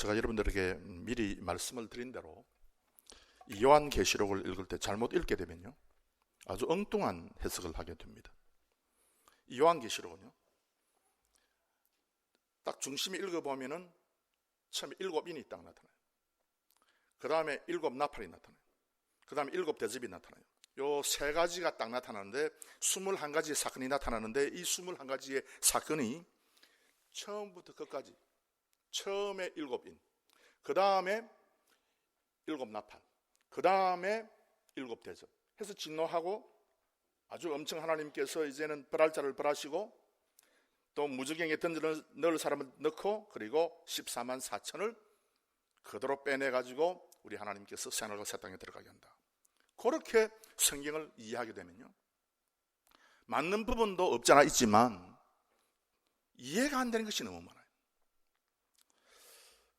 제가 여러분들에게 미리 말씀을 드린 대로 이 요한계시록을 읽을 때 잘못 읽게 되면요, 아주 엉뚱한 해석을 하게 됩니다. 이 요한계시록은요, 딱 중심에 읽어보면은 처음에 7인이 딱 나타나요. 그 다음에 7 나팔이 나타나요. 그 다음에 7 대접이 나타나요. 요 세 가지가 딱 나타나는데 21가지의 사건이 나타나는데, 이 21가지의 사건이 처음부터 끝까지, 처음에 7인, 그 다음에 7 나팔, 그 다음에 7 대접 해서 진노하고, 아주 엄청 하나님께서 이제는 벌할 자를 벌하시고, 또 무저갱이에 던져 넣을 사람을 넣고, 그리고 14만 4천을 그대로 빼내가지고 우리 하나님께서 새하늘과 새 땅에 들어가게 한다. 그렇게 성경을 이해하게 되면요, 맞는 부분도 없잖아 있지만 이해가 안 되는 것이 너무 많아요.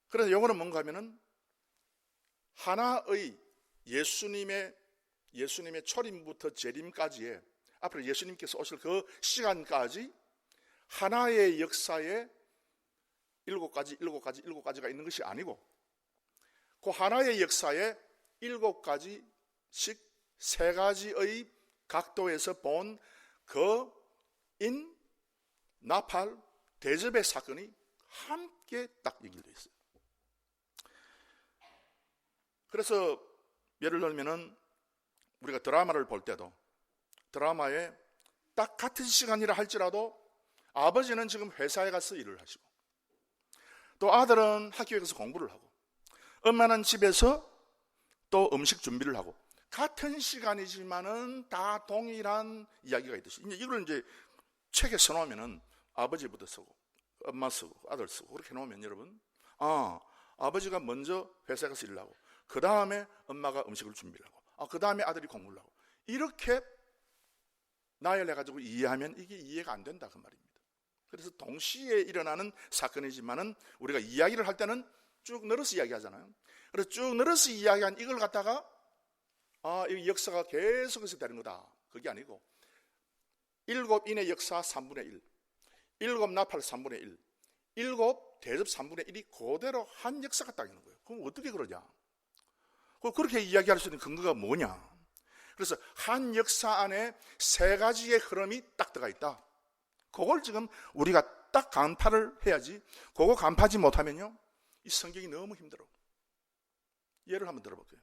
그래서 이거는 뭔가 하면은 하나의 예수님의 초림부터 재림까지의, 앞으로 예수님께서 오실 그 시간까지 하나의 역사에 7가지가 있는 것이 아니고, 그 하나의 역사에 7가지씩 3가지의 각도에서 본 그 인, 나팔, 대접의 사건이 함께 딱 연결되어 있어요. 그래서 예를 들면은 우리가 드라마를 볼 때도 드라마에 딱 같은 시간이라 할지라도 아버지는 지금 회사에 가서 일을 하시고, 또 아들은 학교에 가서 공부를 하고, 엄마는 집에서 또 음식 준비를 하고, 같은 시간이지만은 다 동일한 이야기가 있듯이, 이걸 이제 책에 써놓으면은 아버지부터 쓰고 엄마 쓰고 아들 쓰고 그렇게 해놓으면, 여러분, 아버지가 먼저 회사에 가서 일을 하고, 그 다음에 엄마가 음식을 준비를 하고, 그 다음에 아들이 공부를 하고, 이렇게 나열해가지고 이해하면 이게 이해가 안 된다 그 말입니다. 그래서 동시에 일어나는 사건이지만은 우리가 이야기를 할 때는 쭉 늘어서 이야기하잖아요. 그래서 쭉 늘어서 이야기한 이걸 갖다가 이 역사가 계속해서 되는 거다, 그게 아니고 7인의 역사 3분의 1, 7 나팔 3분의 1, 7 대접 3분의 1이 그대로 한 역사가 딱 있는 거예요. 그럼 어떻게 그러냐? 그렇게 이야기할 수 있는 근거가 뭐냐? 그래서 한 역사 안에 3가지의 흐름이 딱 들어가 있다. 그걸 지금 우리가 딱 간파를 해야지, 그거 간파하지 못하면요, 이 성경이 너무 힘들어. 예를 한번 들어볼게요.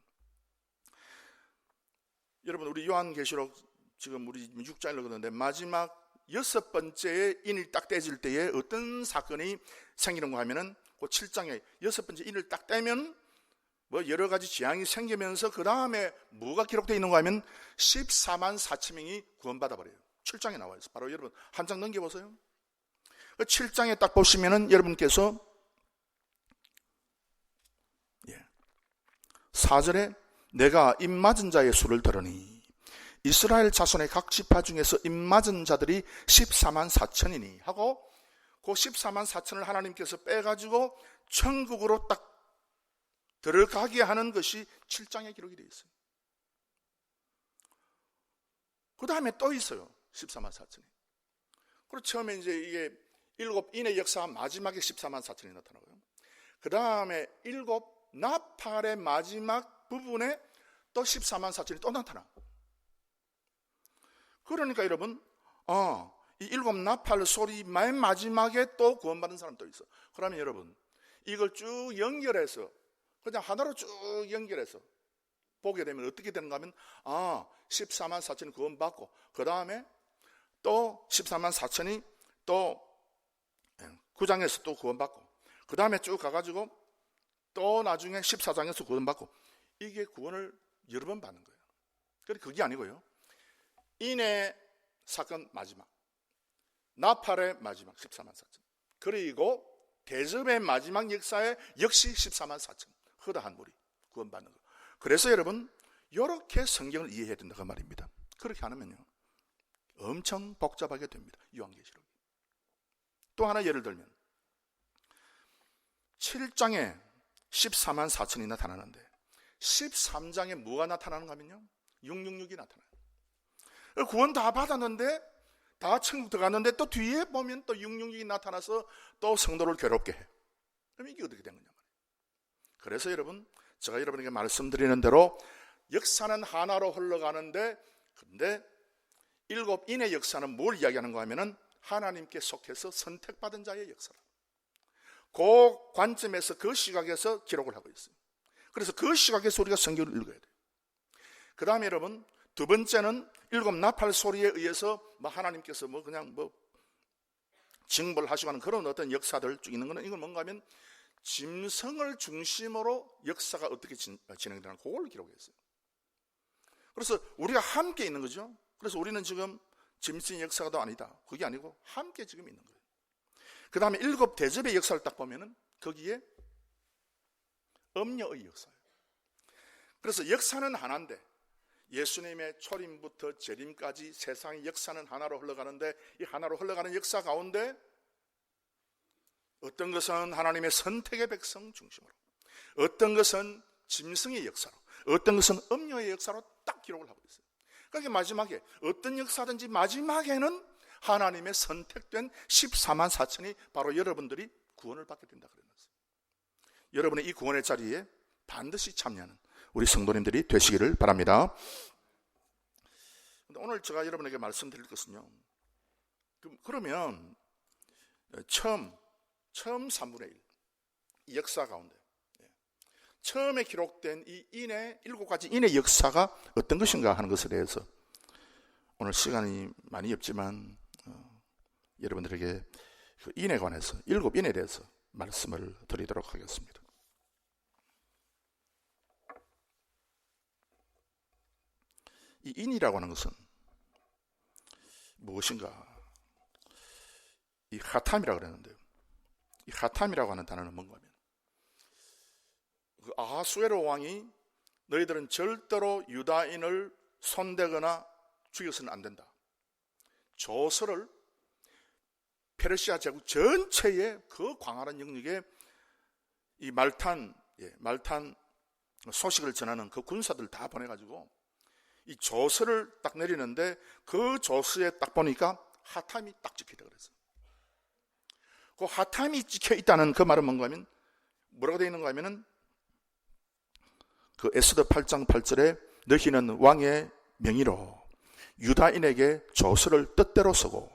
여러분, 우리 요한계시록 지금 우리 6장을 읽었는데 마지막 6번째의 인을 딱 떼질 때에 어떤 사건이 생기는가 하면은 그 7장에 6번째 인을 딱 떼면 뭐 여러 가지 재앙이 생기면서 그 다음에 뭐가 기록되어 있는가 하면 14만 4천 명이 구원받아 버려요. 7장에 나와 있어요. 바로 여러분 한 장 넘겨보세요. 7장에 딱 보시면은 여러분께서 4절에 내가 입맞은 자의 수를 들으니 이스라엘 자손의 각 지파 중에서 입맞은 자들이 14만 4천이니 하고, 그 14만 4천을 하나님께서 빼가지고 천국으로 딱 들어가게 하는 것이 7장에 기록이 되어 있어요. 그 다음에 또 있어요. 14만 4천이. 그리고 처음에 이제 이게 7인의 역사 마지막에 14만 4천이 나타나고요. 그 다음에 7 나팔의 마지막 부분에 또 14만 4천이 또 나타나. 그러니까 여러분, 이 7 나팔 소리 맨 마지막에 또 구원받은 사람 또 있어. 그러면 여러분, 이걸 쭉 연결해서, 그냥 하나로 쭉 연결해서 보게 되면 어떻게 되는가 하면, 14만 4천이 구원받고, 그 다음에 또 14만 4천이 또 9장에서 또 구원받고, 그 다음에 쭉 가가지고 또 나중에 14장에서 구원받고, 이게 구원을 여러 번 받는 거예요. 그런데 그게 아니고요, 인의 사건 마지막, 나팔의 마지막 14만 4천, 그리고 대접의 마지막 역사에 역시 14만 4천 허다한 무리 구원받는 거. 그래서 여러분, 이렇게 성경을 이해해야 된다 그 말입니다. 그렇게 안 하면요 엄청 복잡하게 됩니다. 요한계시록. 또 하나 예를 들면 7장에 14만 4천이 나타나는데 13장에 뭐가 나타나는가 하면요 666이 나타나요. 구원 다 받았는데, 다 천국 들어갔는데 또 뒤에 보면 또 666이 나타나서 또 성도를 괴롭게 해. 그럼 이게 어떻게 된 거냐 말이에요. 그래서 여러분, 제가 여러분에게 말씀드리는 대로 역사는 하나로 흘러가는데, 근데 일곱 인의 역사는 뭘 이야기하는가 하면은 하나님께 속해서 선택받은 자의 역사다. 그 관점에서, 그 시각에서 기록을 하고 있어요. 그래서 그 시각에서 우리가 성경을 읽어야 돼요. 그 다음에 여러분, 두 번째는 일곱 나팔 소리에 의해서 하나님께서 그냥 징벌을 하시고 하는 그런 어떤 역사들 쭉 있는 거는, 이건 뭔가 하면 짐승을 중심으로 역사가 어떻게 진행되나 그걸 기록했어요. 그래서 우리가 함께 있는 거죠. 그래서 우리는 지금 짐승의 역사가 아니다, 그게 아니고 함께 지금 있는 거예요. 그 다음에 일곱 대접의 역사를 딱 보면은 거기에 음녀의 역사예요. 그래서 역사는 하나인데 예수님의 초림부터 재림까지 세상의 역사는 하나로 흘러가는데, 이 하나로 흘러가는 역사 가운데 어떤 것은 하나님의 선택의 백성 중심으로, 어떤 것은 짐승의 역사로, 어떤 것은 음녀의 역사로 딱 기록을 하고 있어요. 그러니까 마지막에 어떤 역사든지 마지막에는 하나님의 선택된 14만 4천이 바로 여러분들이 구원을 받게 된다 그랬어요. 여러분의 이 구원의 자리에 반드시 참여하는 우리 성도님들이 되시기를 바랍니다. 오늘 제가 여러분에게 말씀드릴 것은요, 그러면 처음 3분의 1, 이 역사 가운데 처음에 기록된 이 인의 7가지 인의 역사가 어떤 것인가 하는 것에 대해서 오늘 시간이 많이 없지만 여러분들에게 그 인에 관해서 7인에 대해서 말씀을 드리도록 하겠습니다. 이 인이라고 하는 것은 무엇인가? 이 하탐이라고 그랬는데요, 이 하탐이라고 하는 단어는 뭔가 하면 그 아하수에로 왕이 너희들은 절대로 유다인을 손대거나 죽여서는 안 된다, 조서를 페르시아 제국 전체의 그 광활한 영역에 이 말탄 소식을 전하는 그 군사들 다 보내가지고 이 조서를 딱 내리는데, 그 조서에 딱 보니까 하탐이 딱 찍혀있다 그랬어요. 그 하탐이 찍혀 있다는 그 말은 뭔가 하면 뭐라고 되어 있는가 하면은 그 에스더 8장 8절에 너희는 왕의 명의로 유다인에게 조서를 뜻대로 쓰고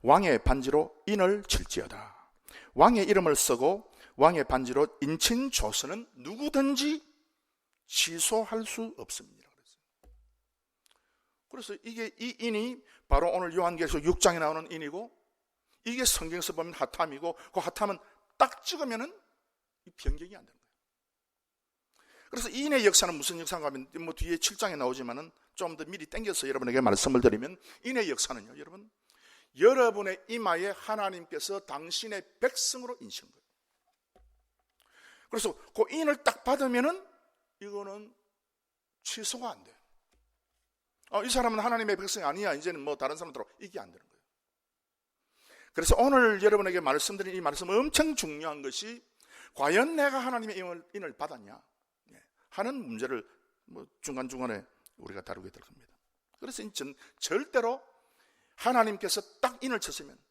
왕의 반지로 인을 칠지어다. 왕의 이름을 쓰고 왕의 반지로 인친 조서는 누구든지 취소할 수 없습니다. 그래서 이게 이 인이 바로 오늘 요한계시록 6장에 나오는 인이고, 이게 성경에서 보면 하탐이고, 그 하탐은 딱 찍으면은 변경이 안 되는 거예요. 그래서 이 인의 역사는 무슨 역사인가 하면 뒤에 7장에 나오지만은 좀 더 미리 당겨서 여러분에게 말씀을 드리면, 인의 역사는요, 여러분의 이마에 하나님께서 당신의 백성으로 인신 거예요. 그래서 그 인을 딱 받으면은 이거는 취소가 안 돼요. 이 사람은 하나님의 백성이 아니야, 이제는 다른 사람들로, 이게 안 되는 거예요. 그래서 오늘 여러분에게 말씀드린 이 말씀은 엄청 중요한 것이, 과연 내가 하나님의 인을 받았냐 하는 문제를 중간중간에 우리가 다루게 될 겁니다. 그래서 절대로 하나님께서 딱 인을 쳤으면,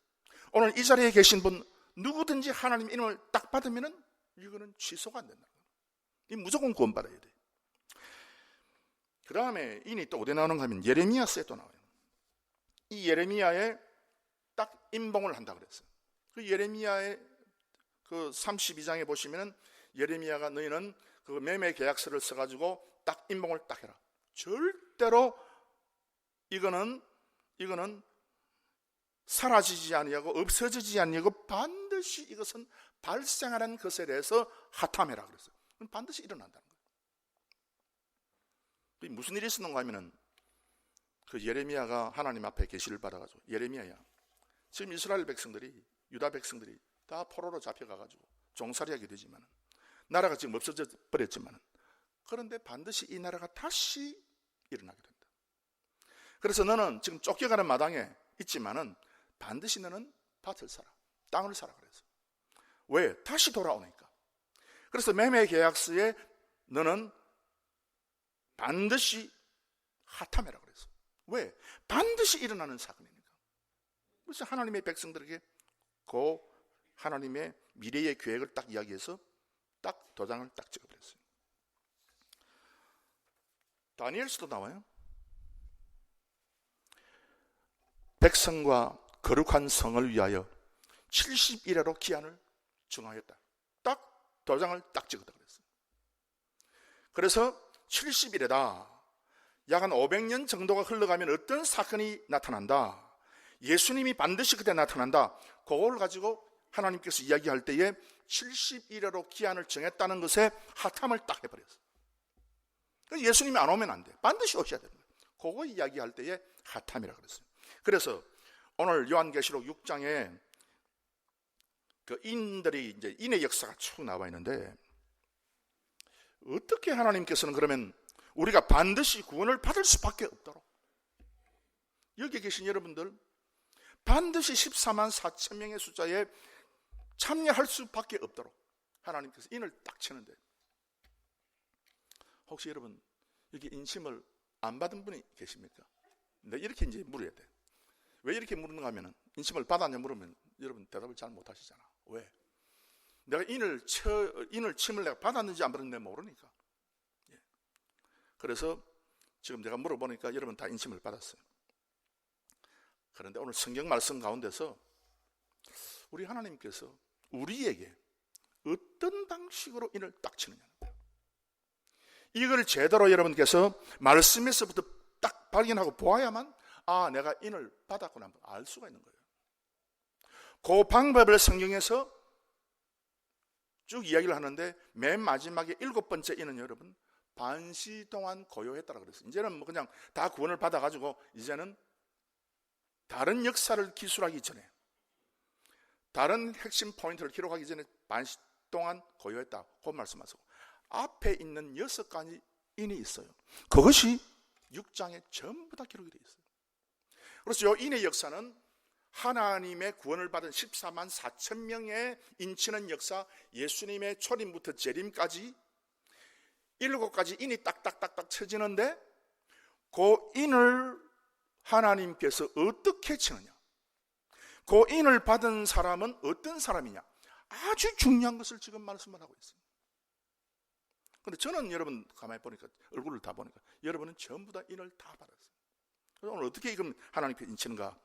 오늘 이 자리에 계신 분 누구든지 하나님 인을 딱 받으면은 이거는 취소가 안 된다는 거예요. 이 무조건 구원받아야 돼요. 그 다음에 인이 또 어디 나오는가 하면 예레미야서에 또 나와요. 이 예레미야에 딱 임봉을 한다 그랬어요. 그 예레미야의 그 32장에 보시면은 예레미야가 너희는 그 매매 계약서를 써가지고 딱 임봉을 딱 해라. 절대로 이거는 사라지지 아니하고 없어지지 아니하고 반드시 이것은 발생하는 것에 대해서 하탐해라 그랬어요. 반드시 일어난다는 거예요. 무슨 일이 있었는가 하면은 그 예레미야가 하나님 앞에 계시를 받아가지고, 예레미야야, 지금 이스라엘 백성들이, 유다 백성들이 다 포로로 잡혀가가지고 종살이하게 되지만은, 나라가 지금 없어져 버렸지만은, 그런데 반드시 이 나라가 다시 일어나게 된다. 그래서 너는 지금 쫓겨가는 마당에 있지만은 반드시 너는 밭을 사라, 땅을 사라 그래서. 왜? 다시 돌아오니까. 그래서 매매 계약서에 너는 반드시 하탐해라 그랬어. 왜? 반드시 일어나는 사건이니까. 그래서 하나님의 백성들에게 그 하나님의 미래의 계획을 딱 이야기해서 딱 도장을 딱 찍어버렸어요. 다니엘서도 나와요. 백성과 거룩한 성을 위하여 70일에로 기한을 정하였다. 딱 도장을 딱 찍었다 그랬어요. 그래서 70일에다 약 한 500년 정도가 흘러가면 어떤 사건이 나타난다. 예수님이 반드시 그때 나타난다. 그걸 가지고 하나님께서 이야기할 때에 70일에로 기한을 정했다는 것에 하탐을 딱 해버렸어요. 예수님이 안 오면 안 돼. 반드시 오셔야 되는 거예요. 그거 이야기할 때에 하탐이라고 그랬어요. 그래서 오늘 요한계시록 6장에 그 인들이 이제 인의 역사가 쭉 나와 있는데, 어떻게 하나님께서는 그러면 우리가 반드시 구원을 받을 수밖에 없도록, 여기 계신 여러분들 반드시 14만 4천 명의 숫자에 참여할 수밖에 없도록 하나님께서 인을 딱 치는데, 혹시 여러분 여기 인침을 안 받은 분이 계십니까? 근데 이렇게 이제 물어야 돼. 왜 이렇게 물는가 하면, 인침을 받았냐 물으면 여러분 대답을 잘 못하시잖아. 왜? 내가 인을 침을 내가 받았는지 안 받았는지 모르니까. 그래서 지금 내가 물어보니까 여러분 다 인침을 받았어요. 그런데 오늘 성경 말씀 가운데서 우리 하나님께서 우리에게 어떤 방식으로 인을 딱 치느냐, 이걸 제대로 여러분께서 말씀에서부터 딱 발견하고 보아야만 내가 인을 받았구나 알 수가 있는 거예요. 그 방법을 성경에서 쭉 이야기를 하는데, 맨 마지막에 7번째 인은 여러분 반시 동안 고요했다고 그랬어요. 이제는 그냥 다 구원을 받아가지고 이제는 다른 역사를 기술하기 전에, 다른 핵심 포인트를 기록하기 전에 반시 동안 고요했다, 그 말씀하시고 앞에 있는 6가지 인이 있어요. 그것이 6장에 전부 다 기록이 되어 있어요. 그래서 이 인의 역사는 하나님의 구원을 받은 14만 4천 명의 인치는 역사, 예수님의 초림부터 재림까지 7가지 인이 딱딱딱딱 쳐지는데, 그 인을 하나님께서 어떻게 치느냐, 그 인을 받은 사람은 어떤 사람이냐, 아주 중요한 것을 지금 말씀을 하고 있어요. 그런데 저는 여러분 가만히 보니까, 얼굴을 다 보니까 여러분은 전부 다 인을 다 받았어요. 그래서 오늘 어떻게 이건 하나님께 인치는가,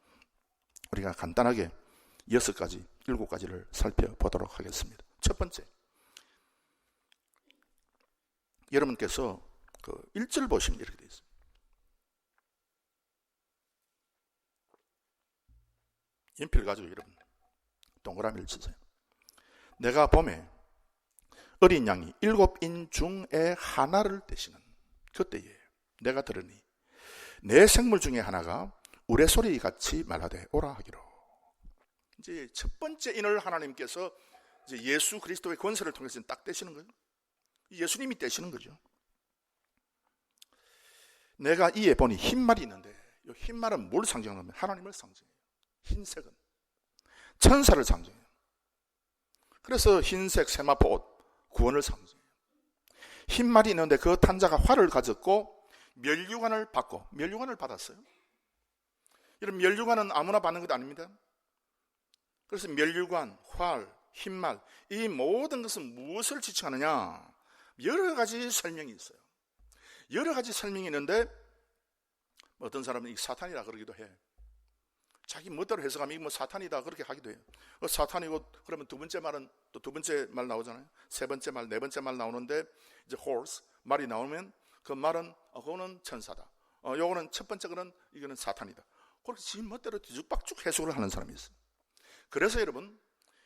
우리가 간단하게 6가지, 7가지를 살펴보도록 하겠습니다. 첫 번째, 여러분께서 그 1절 보시면 이렇게 되어 있어요. 연필 가지고 여러분 동그라미를 치세요. 내가 봄에 어린 양이 7인 중에 하나를 떼시는 그때에 내가 들으니 내 생물 중에 하나가 우레소리 같이 말하되 오라 하기로. 이제 첫 번째 인을 하나님께서 이제 예수 그리스도의 권세를 통해서 딱 떼시는 거예요. 예수님이 떼시는 거죠. 내가 이에 보니 흰말이 있는데, 이 흰말은 뭘 상징하냐면 하나님을 상징해요. 흰색은 천사를 상징해요. 그래서 흰색 세마포 옷, 구원을 상징해요. 흰말이 있는데 그 탄자가 활을 가졌고 면류관을 받고, 면류관을 받았어요. 이런 면류관은 아무나 받는 것 아닙니다. 그래서 면류관, 활, 흰말, 이 모든 것은 무엇을 지칭하느냐, 여러 가지 설명이 있어요. 여러 가지 설명이 있는데, 어떤 사람은 이 사탄이라 그러기도 해. 자기 멋대로 해석하면 이거 사탄이다 그렇게 하기도 해요. 사탄이고 그러면 두 번째 말은 또 두 번째 말 나오잖아요. 세 번째 말, 네 번째 말 나오는데, 이제 horse 말이 나오면 그 말은 그거는 천사다. 요거는 첫 번째 거는 이거는 사탄이다. 그렇게 지 멋대로 뒤죽박죽 해석을 하는 사람이 있어요. 그래서 여러분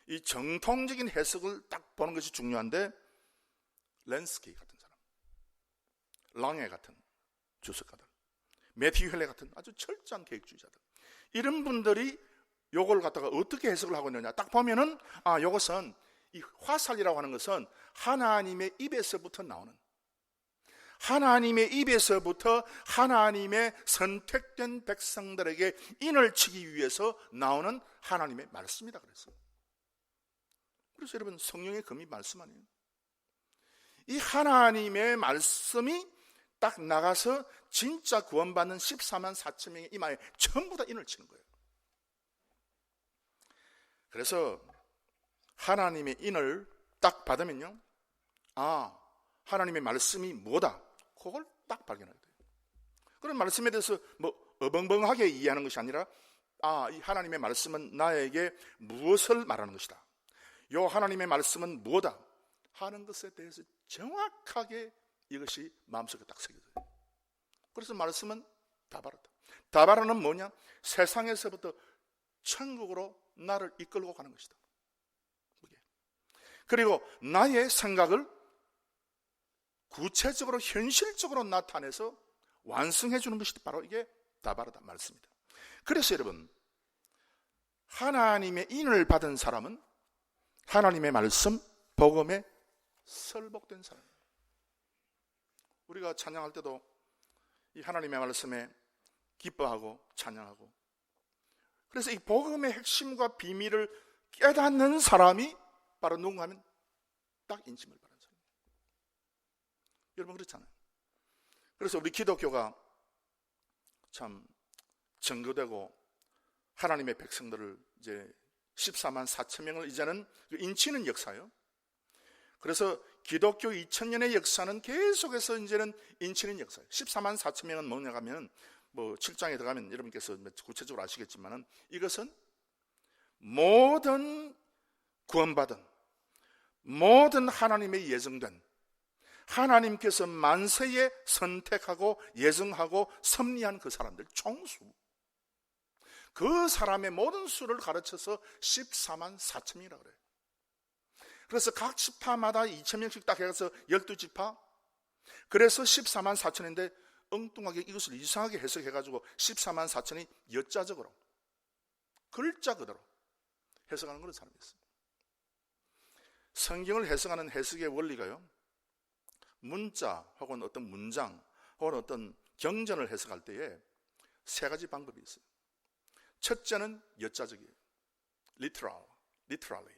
이 정통적인 해석을 딱 보는 것이 중요한데, 렌스키 같은 사람, 랑에 같은 주석가들, 매튜 헬레 같은 아주 철저한 계획주의자들, 이런 분들이 요걸 갖다가 어떻게 해석을 하고 있느냐, 딱 보면은 요것은 이 화살이라고 하는 것은 하나님의 입에서부터 나오는, 하나님의 입에서부터 하나님의 선택된 백성들에게 인을 치기 위해서 나오는 하나님의 말씀이다 그랬어요. 그래서 여러분 성령의 금이 말씀 아니에요? 이 하나님의 말씀이 딱 나가서 진짜 구원받는 14만 4천 명의 이마에 전부 다 인을 치는 거예요. 그래서 하나님의 인을 딱 받으면요, 아, 하나님의 말씀이 뭐다, 그걸 딱 발견하게 돼요. 그런 말씀에 대해서 뭐 어벙벙하게 이해하는 것이 아니라, 아, 이 하나님의 말씀은 나에게 무엇을 말하는 것이다, 요 하나님의 말씀은 뭐다 하는 것에 대해서 정확하게 이것이 마음속에 딱 새겨져요. 그래서 말씀은 다바라다. 다바라는 뭐냐? 세상에서부터 천국으로 나를 이끌고 가는 것이다. 그리고 나의 생각을 구체적으로 현실적으로 나타내서 완성해 주는 것이 바로 이게 다바라다 말씀입니다. 그래서 여러분, 하나님의 인을 받은 사람은 하나님의 말씀, 복음에 설복된 사람이에요. 우리가 찬양할 때도 이 하나님의 말씀에 기뻐하고 찬양하고, 그래서 이 복음의 핵심과 비밀을 깨닫는 사람이 바로 누군가 하면 딱 인침을 받는 사람이에요. 여러분 그렇잖아요. 그래서 우리 기독교가 참 증거되고 하나님의 백성들을 이제 14만 4천 명을 이제는 인치는 역사예요. 그래서 기독교 2000년의 역사는 계속해서 이제는 인치는 역사예요. 14만 4천 명은 뭐냐 하면 뭐 7장에 들어가면 여러분께서 구체적으로 아시겠지만은 이것은 모든 구원받은, 모든 하나님의 예정된, 하나님께서 만세에 선택하고 예정하고 섭리한 그 사람들 총수, 그 사람의 모든 수를 가르쳐서 14만 4천 명이라고 그래요. 그래서 각 지파마다 2,000명씩 딱 해서 12지파, 그래서 14만 4천인데 엉뚱하게 이것을 이상하게 해석해가지고 14만 4천이 여자적으로 글자 그대로 해석하는 그런 사람이 있어요. 성경을 해석하는 해석의 원리가요, 문자 혹은 어떤 문장 혹은 어떤 경전을 해석할 때에 세 가지 방법이 있어요. 첫째는 여자적이에요. literally.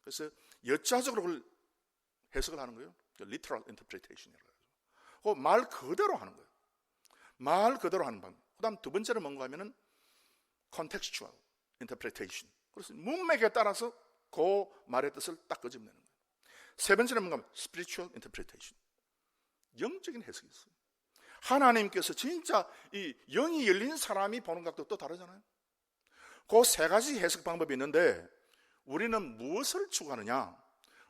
그래서 여자적으로 그걸 해석을 하는 거예요. literal interpretation이라고 하죠. 말 그대로 하는 거예요. 말 그대로 하는 방법. 그 다음 두 번째는 뭔가 하면은 contextual interpretation. 그래서 문맥에 따라서 그 말의 뜻을 딱 끄집어내는 거예요. 세 번째는 뭔가 하면 spiritual interpretation. 영적인 해석이 있어요. 하나님께서 진짜 이 영이 열린 사람이 보는 각도 또 다르잖아요. 그 세 가지 해석 방법이 있는데 우리는 무엇을 추구하느냐?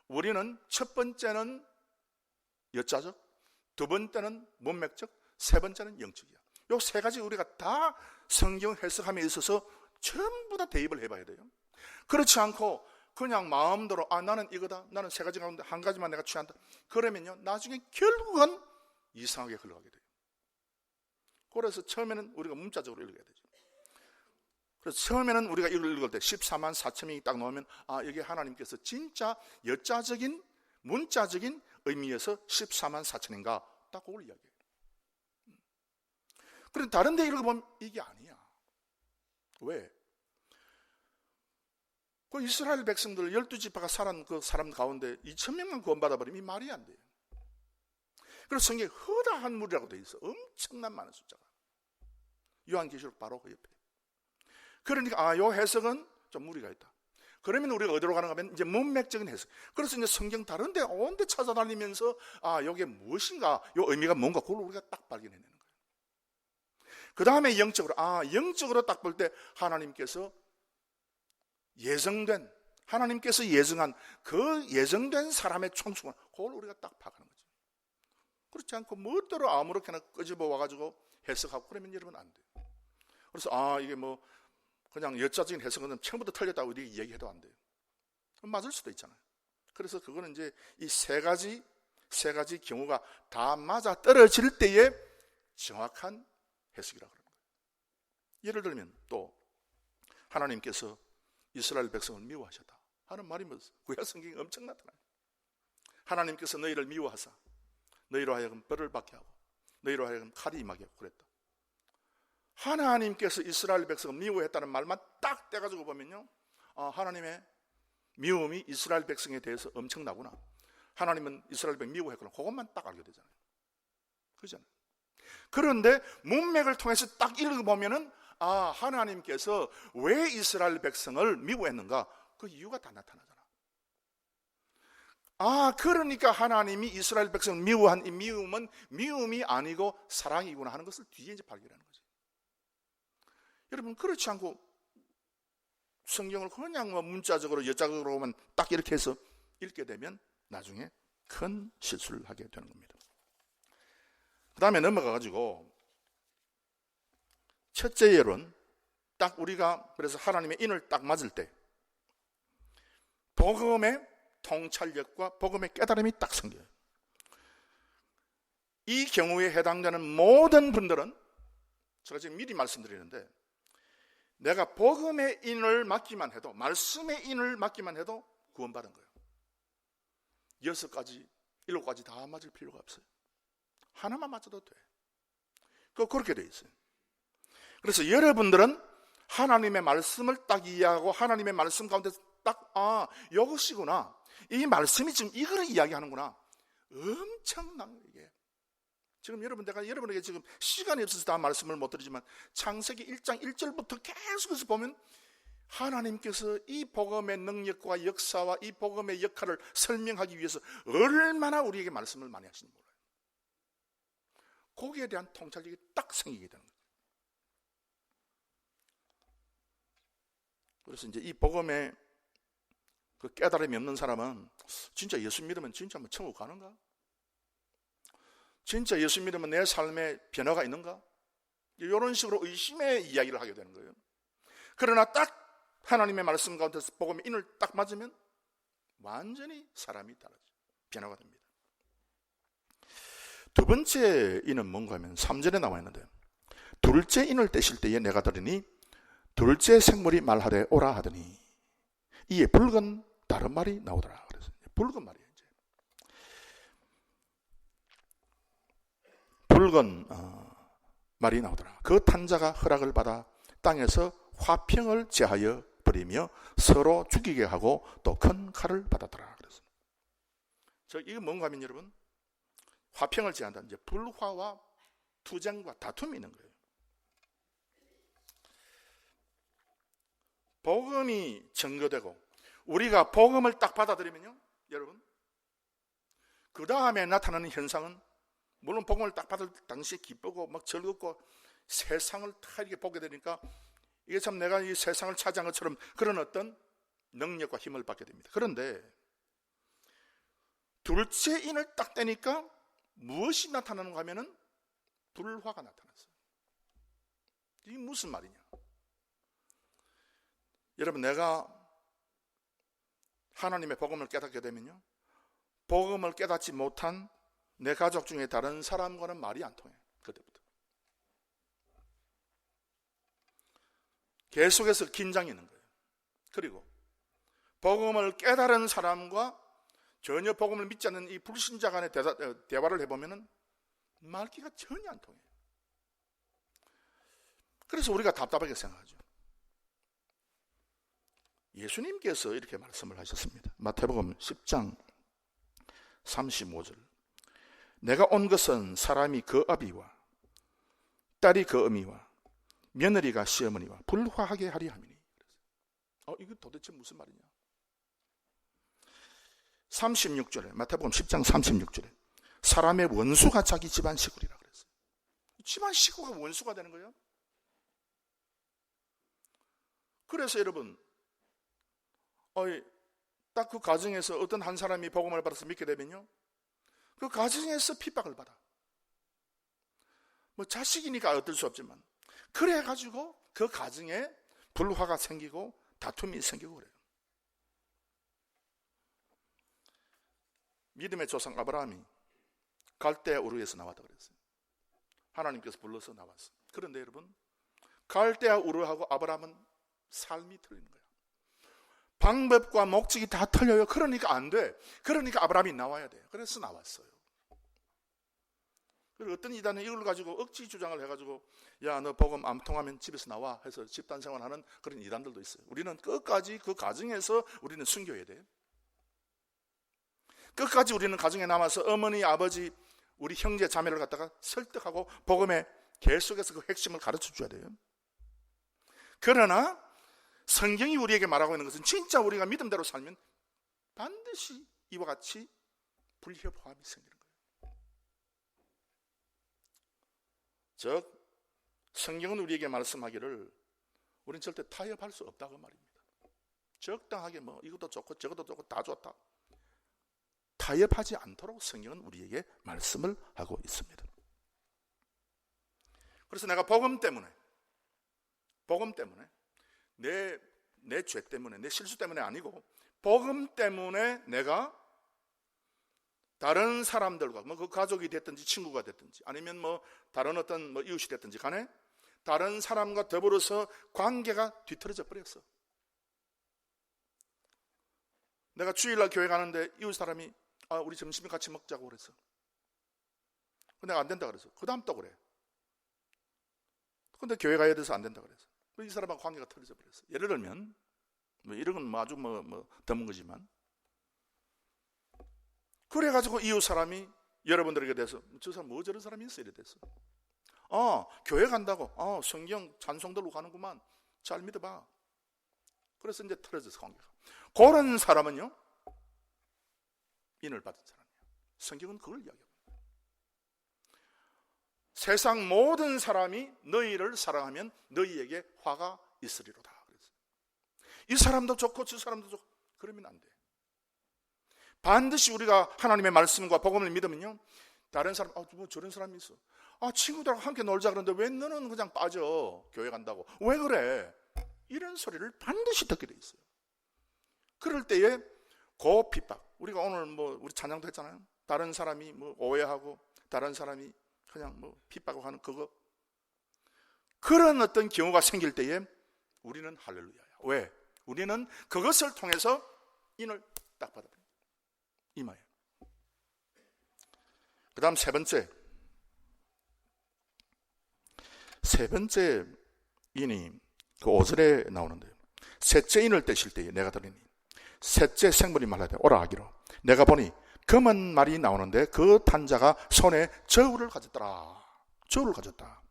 우리는 첫 번째는 여자적, 두 번째는 문맥적, 세 번째는 영적이야. 이 세 가지 우리가 다 성경 해석함에 있어서 전부 다 대입을 해봐야 돼요. 그렇지 않고 그냥 마음대로 나는 이거다, 나는 세 가지 가운데 한 가지만 내가 취한다, 그러면요 나중에 결국은 이상하게 흘러가게 돼요. 그래서 처음에는 우리가 문자적으로 읽어야 되죠. 그래서 처음에는 우리가 이걸 읽을 때 14만 4천 명이 딱 나오면 이게 하나님께서 진짜 여자적인 문자적인 의미에서 14만 4천인가 딱 그걸 이야기해요. 그런데 다른 데 읽어보면 이게 아니야. 왜? 그 이스라엘 백성들 12지파가 살은 그 사람 가운데 2,000명만 구원받아버리면 이 말이 안 돼요. 그래서 성경에 허다한 무리라고 되어 있어. 엄청난 많은 숫자가. 요한계시록 바로 그 옆에. 그러니까 요 해석은 좀 무리가 있다. 그러면 우리가 어디로 가는가 하면 이제 문맥적인 해석. 그래서 이제 성경 다른 데 온 데 찾아다니면서 이게 무엇인가, 요 의미가 뭔가 그걸 우리가 딱 발견해내는 거예요. 그 다음에 영적으로 영적으로 딱 볼 때 하나님께서 예정된, 하나님께서 예정한 그 예정된 사람의 총수가 그걸 우리가 딱 파악하는 거죠. 그렇지 않고 멋대로 아무렇게나 끄집어 와가지고 해석하고 그러면 여러분 안 돼요. 그래서 이게 뭐 그냥 여자적인 해석은 처음부터 틀렸다고 우리가 얘기해도 안 돼요. 맞을 수도 있잖아요. 그래서 그거는 이제 이 세 가지 경우가 다 맞아 떨어질 때의 정확한 해석이라고 그러는 거예요. 예를 들면 또 하나님께서 이스라엘 백성을 미워하셨다 하는 말이 뭐였어요? 구약 성경에 엄청 나타나요. 하나님께서 너희를 미워하사 너희로 하여금 벌을 받게 하고 너희로 하여금 칼이 임하게 하고 그랬다. 하나님께서 이스라엘 백성을 미워했다는 말만 딱 떼가지고 보면요, 하나님의 미움이 이스라엘 백성에 대해서 엄청나구나, 하나님은 이스라엘 백성 미워했구나, 그것만 딱 알게 되잖아요. 그렇잖아요. 그런데 문맥을 통해서 딱 읽어보면은 하나님께서 왜 이스라엘 백성을 미워했는가, 그 이유가 다 나타나잖아. 그러니까 하나님이 이스라엘 백성을 미워한 이 미움은 미움이 아니고 사랑이구나 하는 것을 뒤에 이제 발견하는 거죠. 여러분, 그렇지 않고 성경을 그냥 문자적으로 여자적으로만 딱 이렇게 해서 읽게 되면 나중에 큰 실수를 하게 되는 겁니다. 그 다음에 넘어가가지고 첫째 예론, 딱 우리가 그래서 하나님의 인을 딱 맞을 때 복음의 통찰력과 복음의 깨달음이 딱 생겨요. 이 경우에 해당되는 모든 분들은 제가 지금 미리 말씀드리는데, 내가 복음의 인을 맡기만 해도, 말씀의 인을 맡기만 해도 구원받은 거예요. 6가지, 7가지 다 맞을 필요가 없어요. 하나만 맞아도 돼. 그렇게 돼 있어요. 그래서 여러분들은 하나님의 말씀을 딱 이해하고 하나님의 말씀 가운데서 딱 이것이구나, 이 말씀이 지금 이거를 이야기하는구나, 엄청난 이게. 지금 내가 여러분에게 지금 시간이 없어서 다 말씀을 못 드리지만 창세기 1장 1절부터 계속해서 보면 하나님께서 이 복음의 능력과 역사와 이 복음의 역할을 설명하기 위해서 얼마나 우리에게 말씀을 많이 하시는지 몰라요. 거기에 대한 통찰력이 딱 생기게 되는 거예요. 그래서 이제 이 복음의 그 깨달음이 없는 사람은 진짜 예수 믿으면 진짜 뭐 천국 가는가? 진짜 예수 믿으면 내 삶에 변화가 있는가? 이런 식으로 의심의 이야기를 하게 되는 거예요. 그러나 딱 하나님의 말씀 가운데서 복음의 인을 딱 맞으면 완전히 사람이 달라져요. 변화가 됩니다. 두 번째 인은 뭔가 하면 3절에 나와 있는데, 둘째 인을 떼실 때에 내가 들으니 둘째 생물이 말하되 오라 하더니 이에 붉은 다른 말이 나오더라. 그래서 붉은 말이에요. 이제 붉은 말이 나오더라. 그 탄자가 허락을 받아 땅에서 화평을 제하여 버리며 서로 죽이게 하고 또 큰 칼을 받았더라. 그래서 이게 뭔가 하면 여러분, 화평을 제한다. 이제 불화와 투쟁과 다툼이 있는 거예요. 복음이 증거되고 우리가 복음을 딱 받아들이면요, 여러분, 그 다음에 나타나는 현상은, 물론 복음을 딱 받을 당시에 기쁘고 막 즐겁고 세상을 다 이렇게 보게 되니까 이게 참 내가 이 세상을 차지한 것처럼 그런 어떤 능력과 힘을 받게 됩니다. 그런데 둘째 인을 딱 떼니까 무엇이 나타나는가 하면은 불화가 나타났어요. 이게 무슨 말이냐? 여러분, 내가 하나님의 복음을 깨닫게 되면요, 복음을 깨닫지 못한 내 가족 중에 다른 사람과는 말이 안 통해. 그때부터 계속해서 긴장이 있는 거예요. 그리고 복음을 깨달은 사람과 전혀 복음을 믿지 않는 이 불신자 간의 대화를 해보면 말귀가 전혀 안 통해요. 그래서 우리가 답답하게 생각하죠. 예수님께서 이렇게 말씀을 하셨습니다. 마태복음 10장 35절. 내가 온 것은 사람이 그 아비와 딸이 그 어미와 며느리가 시어머니와 불화하게 하리 함이니. 이거 도대체 무슨 말이냐? 36절에, 마태복음 10장 36절에 사람의 원수가 자기 집안 식구리라 그랬어요. 집안 식구가 원수가 되는 거예요. 그래서 여러분, 딱 그 가정에서 어떤 한 사람이 복음을 받아서 믿게 되면요, 그 가정에서 핍박을 받아. 뭐 자식이니까 어쩔 수 없지만, 그래가지고 그 가정에 불화가 생기고 다툼이 생기고 그래요. 믿음의 조상 아브라함이 갈대아 우르에서 나왔다 그랬어요. 하나님께서 불러서 나왔어요. 그런데 여러분, 갈대아 우르하고 아브라함은 삶이 틀린 거예요. 방법과 목적이 다 틀려요. 그러니까 안 돼. 그러니까 아브라함이 나와야 돼요. 그래서 나왔어요. 그리고 어떤 이단은 이걸 가지고 억지 주장을 해가지고, 야, 너 복음 안 통하면 집에서 나와 해서 집단 생활하는 그런 이단들도 있어요. 우리는 끝까지 그 가정에서 우리는 순교해야 돼요. 끝까지 우리는 가정에 남아서 어머니, 아버지, 우리 형제, 자매를 갖다가 설득하고 복음의 계속해서 그 핵심을 가르쳐 줘야 돼요. 그러나 성경이 우리에게 말하고 있는 것은 진짜 우리가 믿음대로 살면 반드시 이와 같이 불협화음이 생기는 거예요. 즉 성경은 우리에게 말씀하기를 우리는 절대 타협할 수 없다고 말입니다. 적당하게 뭐 이것도 좋고 저것도 좋고 다 좋다, 타협하지 않도록 성경은 우리에게 말씀을 하고 있습니다. 그래서 내가 복음 때문에 내 죄 때문에, 내 실수 때문에 아니고 복음 때문에 내가 다른 사람들과 뭐 그 가족이 됐든지 친구가 됐든지 아니면 뭐 다른 어떤 뭐 이웃이 됐든지 간에 다른 사람과 더불어서 관계가 뒤틀어져 버렸어. 내가 주일날 교회 가는데 이웃 사람이 우리 점심 같이 먹자고 그랬어. 근데 안 된다 그래서 그 다음 또 그래. 근데 교회 가야 돼서 안 된다 그래서 이 사람하고 관계가 틀어져 버렸어. 예를 들면 뭐 이런 건 뭐 아주 뭐 드문 거지만, 그래가지고 이웃 사람이 여러분들에게 대해서 저 사람 뭐 저런 사람이 있어 이래 됐어. 교회 간다고 성경 찬송 들고 가는구만, 잘 믿어봐. 그래서 이제 틀어져서 관계가. 그런 사람은요 인을 받은 사람이에요. 성경은 그걸 이야기합니다. 세상 모든 사람이 너희를 사랑하면 너희에게 화가 있으리로다. 그래서 이 사람도 좋고 저 사람도 좋고 그러면 안 돼. 반드시 우리가 하나님의 말씀과 복음을 믿으면요, 다른 사람 뭐 저런 사람이 있어, 친구들하고 함께 놀자 그러는데 왜 너는 그냥 빠져, 교회 간다고 왜 그래, 이런 소리를 반드시 듣게 돼 있어요. 그럴 때에 그 핍박, 우리가 오늘 뭐 우리 찬양도 했잖아요. 다른 사람이 뭐 오해하고 다른 사람이 그냥 뭐 핍박하고 하는 그거, 그런 어떤 경우가 생길 때에 우리는 할렐루야야. 왜? 우리는 그것을 통해서 인을 딱 받아버립니다. 이마에. 그 다음 세 번째 인이 그 5절에 나오는데요. 셋째 인을 떼실 때에 내가 들으니 셋째 생물이 말하되 오라 하기로, 내가 보니 검은 말이 나오는데 그 탄자가 손에 저울을 가졌더라. 저울을 가졌다.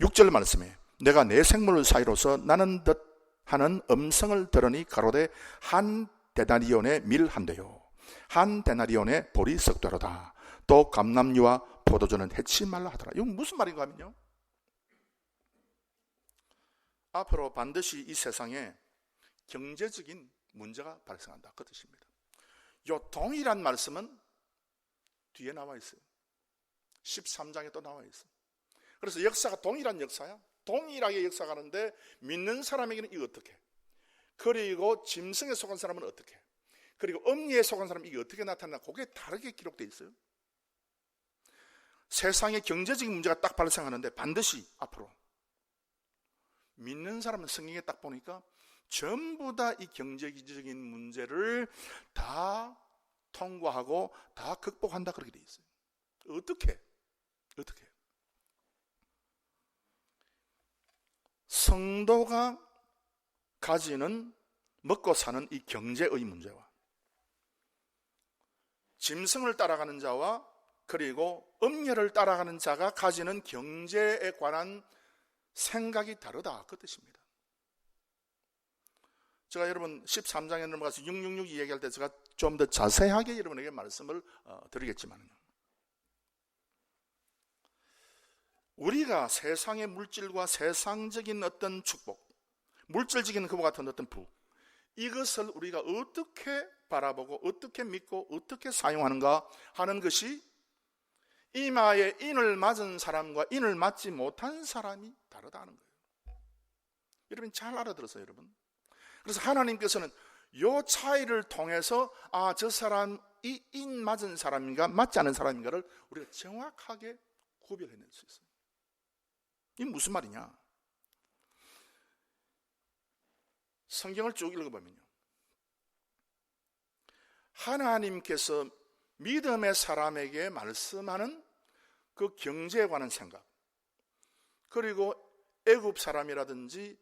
6절 말씀에 내가 내 생물 사이로서 나는 듯 하는 음성을 들으니 가로되 한 데나리온의 밀 한 대요, 한 데나리온의 보리 석 되로다. 또 감람류와 포도주는 해치 말라 하더라. 이건 무슨 말인가 하면요, 앞으로 반드시 이 세상에 경제적인 문제가 발생한다, 그 뜻입니다. 요 동일한 말씀은 뒤에 나와 있어요. 13장에 또 나와 있어요. 그래서 역사가 동일한 역사야. 동일하게 역사가는데 믿는 사람에게는 이거 어떻게, 그리고 짐승에 속한 사람은 어떻게, 그리고 음리에 속한 사람은 이게 어떻게 나타나, 그게 다르게 기록되어 있어요. 세상에 경제적인 문제가 딱 발생하는데 반드시 앞으로 믿는 사람은 성경에 딱 보니까 전부 다 이 경제적인 문제를 다 통과하고 다 극복한다, 그렇게 돼 있어요. 어떻게? 성도가 가지는 먹고 사는 이 경제의 문제와 짐승을 따라가는 자와 그리고 음녀를 따라가는 자가 가지는 경제에 관한 생각이 다르다, 그 뜻입니다. 제가 여러분 13장에 넘어가서 666 이야기할 때 제가 좀 더 자세하게 여러분에게 말씀을 드리겠지만, 우리가 세상의 물질과 세상적인 어떤 축복, 물질적인 그와 같은 어떤 부, 이것을 우리가 어떻게 바라보고 어떻게 믿고 어떻게 사용하는가 하는 것이 이마에 인을 맞은 사람과 인을 맞지 못한 사람이 다르다는 거예요. 여러분 잘 알아들었어요, 여러분? 그래서 하나님께서는 이 차이를 통해서 저 사람이 인 맞은 사람인가 맞지 않은 사람인가를 우리가 정확하게 구별해낼 수 있어요. 이게 무슨 말이냐? 성경을 쭉 읽어보면요, 하나님께서 믿음의 사람에게 말씀하는 그 경제에 관한 생각, 그리고 애굽 사람이라든지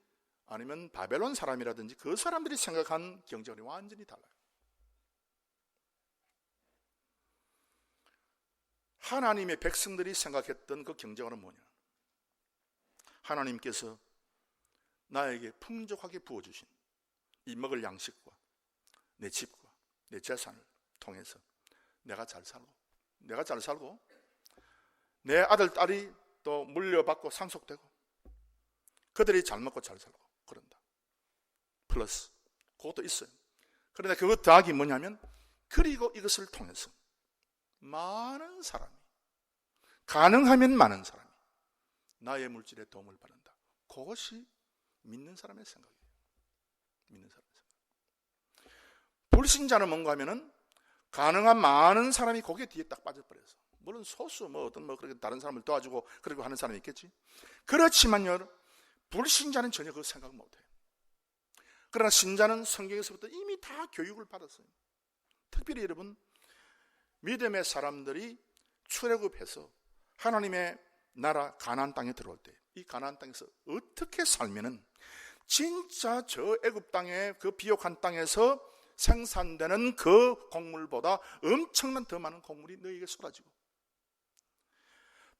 아니면 바벨론 사람이라든지 그 사람들이 생각한 경제관이 완전히 달라요. 하나님의 백성들이 생각했던 그 경제관은 뭐냐? 하나님께서 나에게 풍족하게 부어주신 이 먹을 양식과 내 집과 내 재산을 통해서 내가 잘 살고 내 아들, 딸이 또 물려받고 상속되고 그들이 잘 먹고 잘 살고 그런다. 플러스 그것도 있어요. 그런데 그것 더하기 뭐냐면 그리고 이것을 통해서 많은 사람이, 가능하면 많은 사람이 나의 물질에 도움을 받는다. 그것이 믿는 사람의 생각이에요. 믿는 사람의 생각. 불신자는 뭔가 하면은 가능한 많은 사람이 거기에 뒤에 딱 빠져버려서, 물론 소수 어떤 그렇게 다른 사람을 도와주고 그러고 하는 사람이 있겠지. 그렇지만요, 불신자는 전혀 그 생각 못해요. 그러나 신자는 성경에서부터 이미 다 교육을 받았어요. 특별히 여러분, 믿음의 사람들이 출애굽해서 하나님의 나라 가나안 땅에 들어올 때 이 가나안 땅에서 어떻게 살면은 진짜 저 애굽 땅의 그 비옥한 땅에서 생산되는 그 곡물보다 엄청난 더 많은 곡물이 너희에게 쏟아지고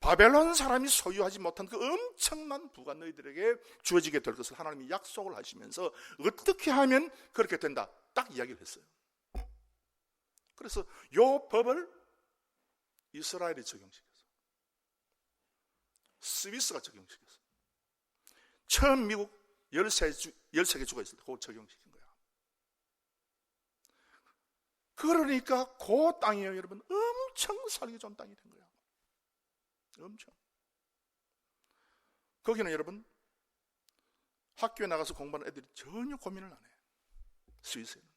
바벨론 사람이 소유하지 못한 그 엄청난 부가 너희들에게 주어지게 될 것을 하나님이 약속을 하시면서 어떻게 하면 그렇게 된다 딱 이야기를 했어요. 그래서 요 법을 이스라엘이 적용시켰어요. 스위스가 적용시켰어요. 처음 미국 13개 주가 있을 때 그거 적용시킨 거야. 그러니까 그 땅이에요, 여러분. 엄청 살기 좋은 땅이 된 거야. 엄청. 거기는 여러분 학교에 나가서 공부하는 애들이 전혀 고민을 안 해. 스위스에는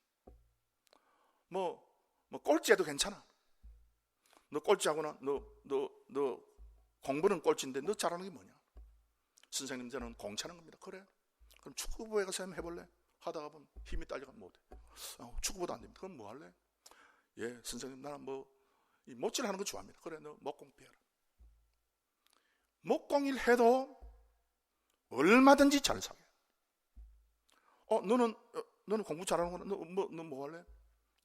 꼴찌해도 괜찮아. 너 꼴찌하거나 너 공부는 꼴찌인데 너 잘하는 게 뭐냐? 선생님, 저는 공 차는 겁니다. 그래? 그럼 축구부에 가서 한번 해볼래? 하다가 보면 힘이 딸려가 못해. 축구보다 안 됩니다. 그럼 뭐 할래? 예, 선생님, 나는 이 못질 하는 거 좋아합니다. 그래, 너 목공 배워라. 목공일 해도 얼마든지 잘 사게. 너는 공부 잘하는 거는 너 뭐 할래?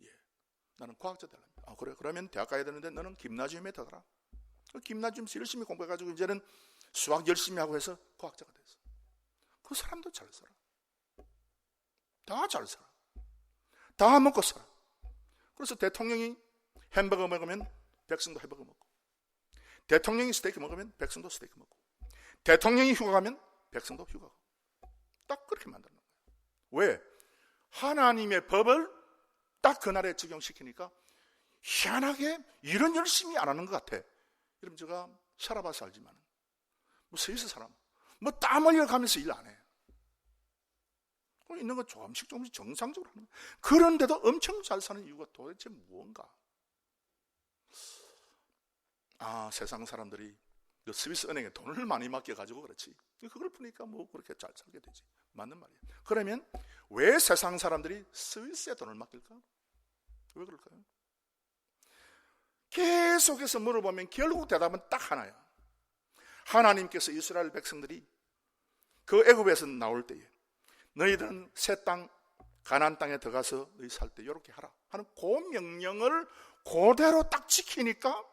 예, 나는 과학자 되랍니다. 그래, 그러면 대학 가야 되는데 너는 김나지움에 들어가라. 김나지움에서 열심히 공부해가지고 이제는 수학 열심히 하고 해서 과학자가 됐어. 그 사람도 잘 살아. 다 잘 살아. 다 먹고 살아. 그래서 대통령이 햄버거 먹으면 백성도 햄버거 먹고, 대통령이 스테이크 먹으면 백성도 스테이크 먹고, 대통령이 휴가 가면 백성도 휴가 가고, 딱 그렇게 만드는 거예요. 왜? 하나님의 법을 딱 그날에 적용시키니까 희한하게 일은 열심히 안 하는 것 같아. 여러분, 제가 살아봐서 알지만 스위스 사람 땀 흘려가면서 일 안 해. 있는 거 조금씩 정상적으로 하는 거예요. 그런데도 엄청 잘 사는 이유가 도대체 무언가? 세상 사람들이 스위스 은행에 돈을 많이 맡겨가지고 그렇지. 그걸 푸니까 그렇게 잘 살게 되지. 맞는 말이에요. 그러면 왜 세상 사람들이 스위스에 돈을 맡길까? 왜 그럴까요? 계속해서 물어보면 결국 대답은 딱 하나야. 하나님께서 이스라엘 백성들이 그 애굽에서 나올 때에 너희들은 새 땅 가나안 땅에 들어가서 너희 살 때 이렇게 하라 하는 그 명령을 그대로 딱 지키니까